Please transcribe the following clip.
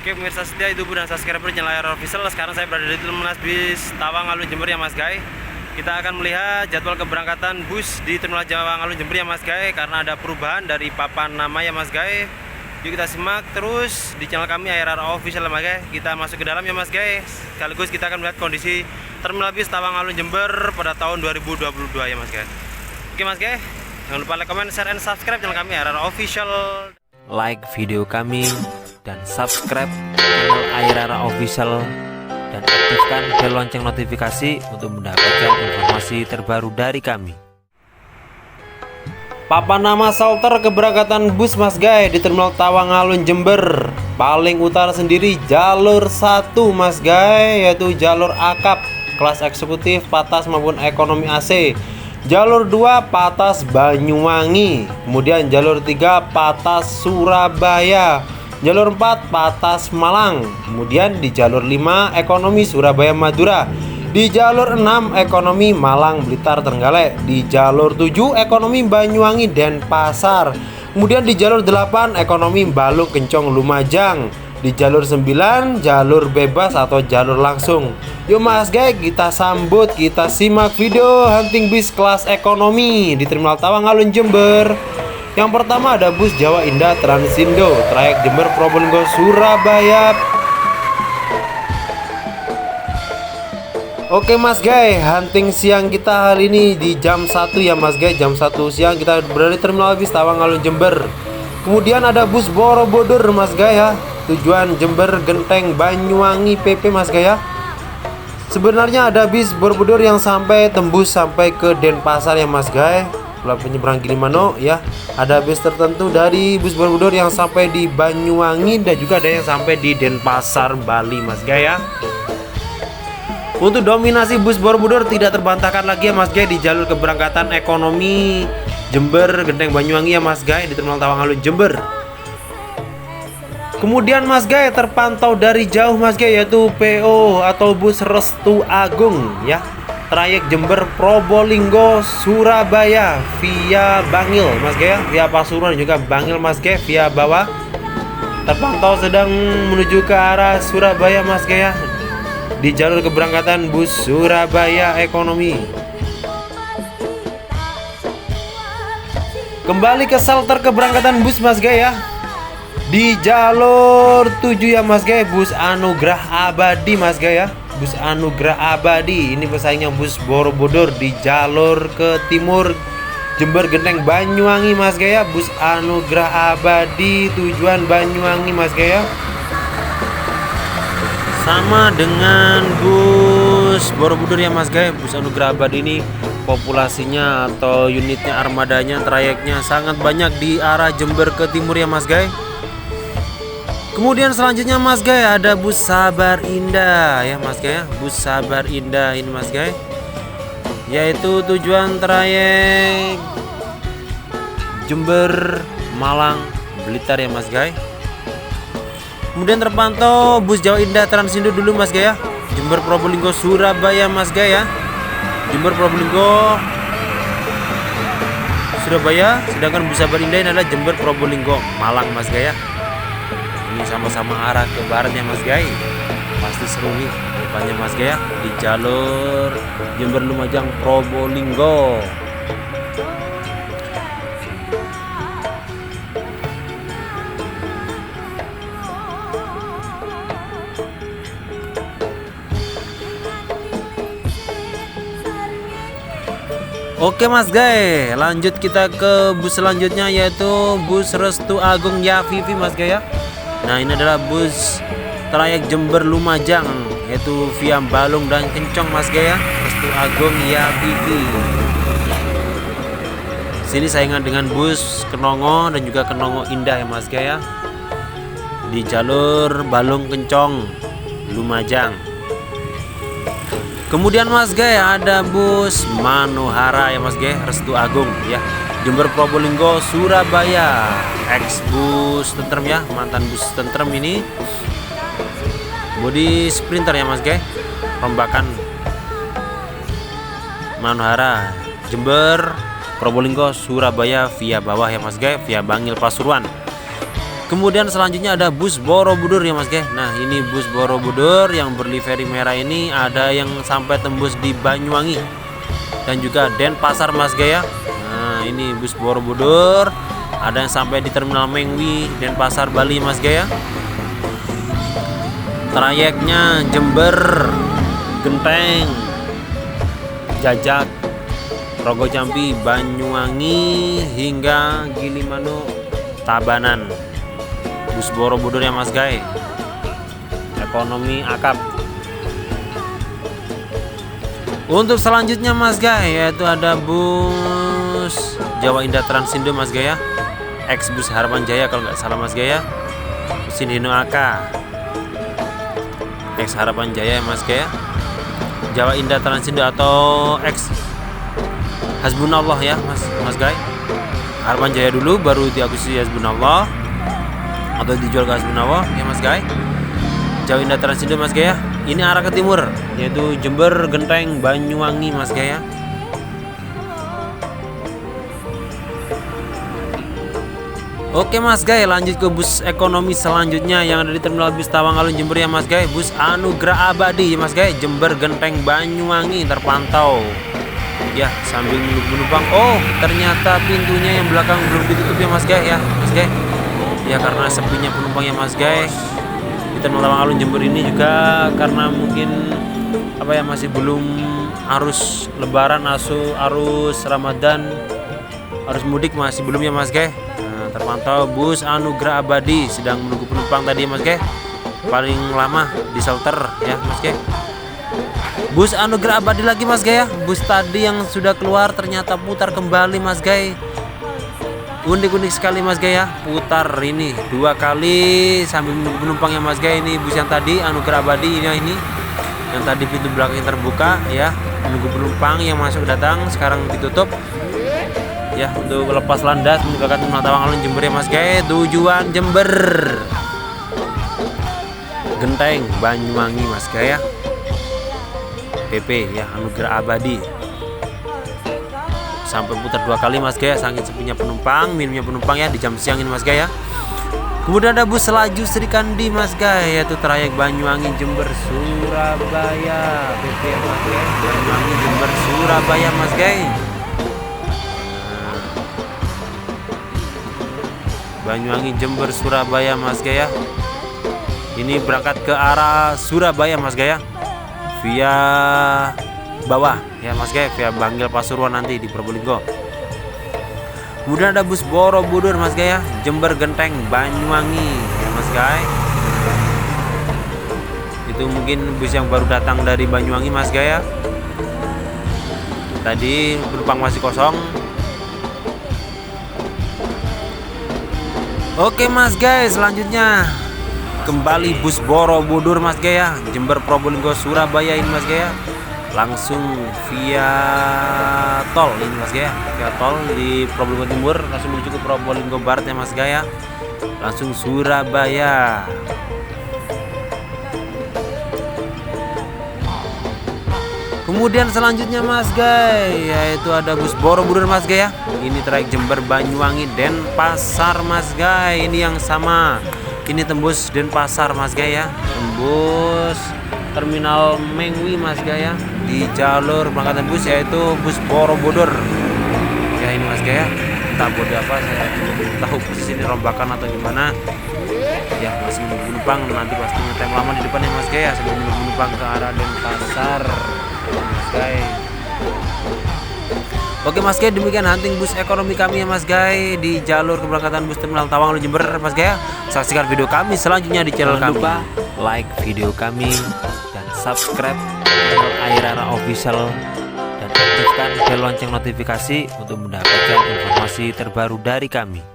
Oke pemirsa setia, itu dan subscriber channel Air Official. Sekarang saya berada di Terminal Bis Tawang Alun Jember ya Mas Gai. Kita akan melihat jadwal keberangkatan bus di Terminal Tawang Alun Jember ya Mas Gai, karena ada perubahan dari papan nama ya Mas Gai. Yuk kita simak terus di channel kami Air Official ya Mas Gai. Kita masuk ke dalam ya Mas Gai. Sekaligus kita akan melihat kondisi Terminal Bis Tawang Alun Jember pada tahun 2022 ya Mas Gai. Oke Mas Gai, jangan lupa like, comment, share, and subscribe channel kami Air Official. Like video kami dan subscribe channel Airara Official dan aktifkan bel lonceng notifikasi untuk mendapatkan informasi terbaru dari kami. Papan nama shelter keberangkatan bus Mas Gai di Terminal Tawang Alun Jember. Paling utara sendiri jalur 1 Mas Gai, yaitu jalur akap kelas eksekutif Patas maupun ekonomi AC. Jalur 2 Patas Banyuwangi. Kemudian jalur 3 Patas Surabaya. Jalur 4 Patas Malang. Kemudian di jalur 5 ekonomi Surabaya Madura. Di jalur 6 ekonomi Malang Blitar Trenggalek. Di jalur 7 ekonomi Banyuwangi Denpasar. Kemudian di jalur 8 ekonomi Baluk Kencong Lumajang. Di jalur 9 jalur bebas atau jalur langsung. Yuk Mas Gai, kita sambut, kita simak video hunting bis kelas ekonomi di Terminal Tawang Alun Jember. Yang pertama ada bus Jawa Indah Transindo, trayek Jember Probolinggo Surabaya. Oke Mas Gai, hunting siang kita hari ini di jam 1 ya Mas Gai. Jam 1 siang kita berada di Terminal Bis Tawang Alun Jember. Kemudian ada bus Borobudur Mas Gai ya, tujuan Jember Genteng Banyuwangi PP Mas Gai ya. Sebenarnya ada bis Borobudur yang tembus sampai ke Denpasar ya Mas Gai, penyeberang Gilimanuk ya. Ada bis tertentu dari bus Borobudur yang sampai di Banyuwangi dan juga ada yang sampai di Denpasar Bali Mas Gai ya. Untuk dominasi bus Borobudur tidak terbantahkan lagi ya Mas Gai di jalur keberangkatan ekonomi Jember Genteng Banyuwangi ya Mas Gai di Terminal Tawang Alun Jember. Kemudian Mas Gai terpantau dari jauh Mas Gai, yaitu PO atau bus Restu Agung ya, trayek Jember Probolinggo Surabaya via Bangil Mas Gai ya, via Pasuruan juga Bangil Mas Gai via bawah. Terpantau sedang menuju ke arah Surabaya Mas Gai ya, di jalur keberangkatan bus Surabaya ekonomi. Kembali ke shelter keberangkatan bus Mas Gai ya. Di jalur 7 ya Mas Gai, bus Anugrah Abadi Mas Gai ya. Bus Anugrah Abadi ini pesaingnya bus Borobudur. Di jalur ke timur Jember Genteng Banyuwangi Mas Gai ya, bus Anugrah Abadi tujuan Banyuwangi Mas Gai ya. Sama dengan bus Borobudur ya Mas Gai, bus Anugrah Abadi ini populasinya atau unitnya, armadanya, trayeknya sangat banyak di arah Jember ke timur ya Mas Gai. Kemudian selanjutnya Mas Gai ada bus Sabar Indah ya Mas Gai ya, bus Sabar Indah ini Mas Gai, yaitu tujuan trayek Jember Malang Blitar ya Mas Gai. Kemudian terpantau bus Jawa Indah Transindo dulu Mas Gai ya, Jember Probolinggo Surabaya Mas Gai ya, Jember Probolinggo Surabaya. Sedangkan bus Sabar Indah ini adalah Jember Probolinggo Malang Mas Gai ya. Ini sama-sama arah ke baratnya Mas Gai. Pasti seru nih depannya Mas Gai ya, di jalur Jember Lumajang Probolinggo. Oke Mas Gai, lanjut kita ke bus selanjutnya, yaitu bus Restu Agung Yavivi Mas Gai ya. Nah ini adalah bus trayek Jember Lumajang, yaitu via Balung dan Kencong Mas Gai ya, Restu Agung Yavivi. Sini saingan dengan bus Kenongo dan juga Kenongo Indah ya Mas Gai ya, di jalur Balung Kencong Lumajang. Kemudian Mas Gai ada bus Manohara ya Mas Gai, Restu Agung ya, Jember Probolinggo Surabaya, ex bus Tentrem ya, mantan bus Tentrem ini, bodi Sprinter ya Mas Gai, rombakan Manohara Jember Probolinggo Surabaya via bawah ya Mas Gai, via Bangil Pasuruan. Kemudian selanjutnya ada bus Borobudur ya Mas guys. Nah ini bus Borobudur yang berlivery merah ini, ada yang sampai tembus di Banyuwangi dan juga Denpasar Mas guys ya. Nah ini bus Borobudur, ada yang sampai di Terminal Mengwi, Denpasar, Bali Mas guys ya. Trayeknya Jember, Genteng, Jajak, Rogo Jampi, Banyuwangi hingga Gilimanuk, Tabanan. Bus Borobudur ya Mas guys, ekonomi akap. Untuk selanjutnya Mas guys, yaitu ada bus Jawa Indah Transindo Mas guys ya, ex bus Harapan Jaya kalau nggak salah Mas guys ya, mesin Hino AK, ex Harapan Jaya Mas guys ya. Jawa Indah Transindo atau ex Hasbunallah ya Mas guys. Harapan Jaya dulu baru diakuisisi Hasbunallah atau dijual ke Hasbunallah ya Mas guys. Jawa Indah Transindo Mas guys ya. Ini arah ke timur, yaitu Jember, Genteng, Banyuwangi Mas guys ya. Oke Mas guys, lanjut ke bus ekonomi selanjutnya yang ada di Terminal Bus Tawang Alun Jember ya Mas guys. Bus Anugerah Abadi ya Mas guys, Jember, Genteng, Banyuwangi terpantau ya sambil menunggu penumpang. Oh ternyata pintunya yang belakang belum ditutup ya Mas guys ya Mas guys. Ya karena sepinya penumpang ya Mas guys. Di Terminal Tawang Alun Jember ini juga karena mungkin apa ya, masih belum arus lebaran, arus Ramadan, arus mudik masih belum ya Mas guys. Nah, terpantau bus Anugerah Abadi sedang menunggu penumpang tadi ya Mas guys. Paling lama di shelter ya Mas guys. Bus Anugerah Abadi lagi Mas guys ya. Bus tadi yang sudah keluar ternyata putar kembali Mas guys. Unik-unik sekali Mas guys ya, putar ini 2 kali sambil menunggu penumpang ya Mas guys. Ini bus yang tadi Anugerah Abadi ini yang tadi pintu belakangnya terbuka ya, menunggu penumpang yang masuk datang, sekarang ditutup ya untuk lepas landas meninggalkan Terminal Tawang Alun Jember ya Mas guys. Tujuan Jember, Genteng, Banyuwangi Mas guys ya. PP ya Anugerah Abadi sampai putar 2 kali Mas guys, saking sepinya penumpang, minimnya penumpang ya di jam siang ini Mas guys ya. Kemudian ada bus Selaju Sri Kandi Mas guys, yaitu trayek Banyuwangi Jember Surabaya PP Mas guys. Banyuwangi Jember Surabaya Mas guys. Banyuwangi Jember Surabaya Mas guys ya. Ini berangkat ke arah Surabaya Mas guys ya, via bawah ya Mas guys, via Banggil Pasuruan nanti di Probolinggo. Kemudian ada bus Borobudur Mas guys ya, Jember, Genteng, Banyuwangi ya Mas guys. Itu mungkin bus yang baru datang dari Banyuwangi Mas guys ya. Tadi penumpang masih kosong. Oke Mas guys, selanjutnya kembali bus Borobudur Mas guys ya, Jember, Probolinggo, Surabaya ini Mas guys ya. Langsung via tol ini Mas guys ya, via tol di Probolinggo Timur langsung menuju ke Probolinggo Barat ya Mas guys ya. Langsung Surabaya. Kemudian selanjutnya Mas guys, yaitu ada bus Borobudur Mas guys ya. Ini trayek Jember, Banyuwangi, Denpasar Mas guys. Ini yang sama. Ini tembus Denpasar Mas guys ya. Tembus Terminal Mengwi Mas guys ya. Di jalur berangkatan bus yaitu bus Borobudur. Ya ini Mas guys ya. Entah bodi apa, saya tahu posisi ini rombakan atau gimana. Ya masih menunggu penumpang, nanti pasti ngetem lama di depannya Mas guys ya, sebelum menunggu penumpang ke arah Denpasar Mas guys. Oke Mas guys, demikian hunting bus ekonomi kami ya Mas guys di jalur keberangkatan bus Terminal Tawang Alun Jember Mas guys. Saksikan video kami selanjutnya di channel kami. Jangan lupa like video kami dan subscribe channel Airara Official dan aktifkan bel lonceng notifikasi untuk mendapatkan informasi terbaru dari kami.